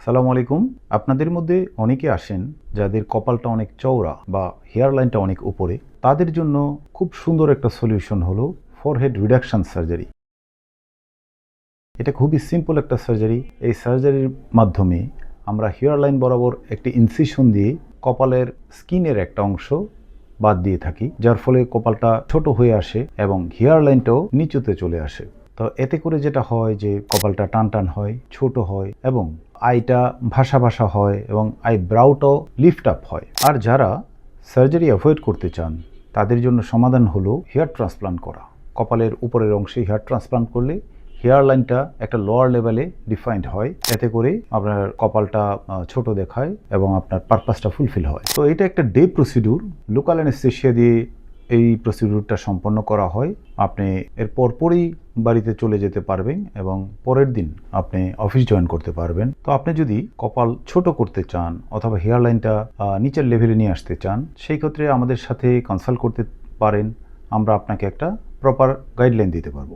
সালামু আলাইকুম। আপনাদের মধ্যে অনেকে আসেন যাদের কপালটা অনেক চওড়া বা হেয়ার লাইনটা অনেক উপরে। তাদের জন্য খুব সুন্দর একটা সলিউশন হলো ফরহেড রিডাকশন সার্জারি। এটা খুবই সিম্পল একটা সার্জারি। এই সার্জারির মাধ্যমে আমরা হেয়ার লাইন বরাবর একটি ইনসিশন দিয়ে কপালের স্কিনের একটা অংশ বাদ দিয়ে থাকি, যার ফলে কপালটা ছোট হয়ে আসে এবং হেয়ার লাইনটাও নিচুতে চলে আসে। তো এতে করে যেটা হয় যে কপালটা টান টান হয়, ছোট হয় এবং আইটা ভাসা ভাসা হয় এবং আইব্রাউটাও লিফট আপ হয়। আর যারা সার্জারি অ্যাভয়েড করতে চান তাদের জন্য সমাধান হলো হেয়ার ট্রান্সপ্লান্ট করা। কপালের উপরের অংশে হেয়ার ট্রান্সপ্লান্ট করলে হেয়ার লাইনটা একটা লোয়ার লেভেলে ডিফাইন্ড হয়, এতে করে আপনার কপালটা ছোট দেখায় এবং আপনার পারপাসটা ফুলফিল হয়। তো এটা একটা ডে প্রসিডিউর। লোকাল অ্যানেস্থেশিয়া দিয়ে এই প্রসিডিউরটা সম্পন্ন করা হয়। আপনি এর পরপরই বাড়িতে চলে যেতে পারবেন এবং পরের দিন আপনি অফিস জয়েন করতে পারবেন। তো আপনি যদি কপাল ছোট করতে চান অথবা হেয়ার লাইনটা নিচের লেভেলে নিয়ে আসতে চান, সেই ক্ষেত্রে আমাদের সাথে কনসাল্ট করতে পারেন। আমরা আপনাকে একটা প্রপার গাইডলাইন দিতে পারবো।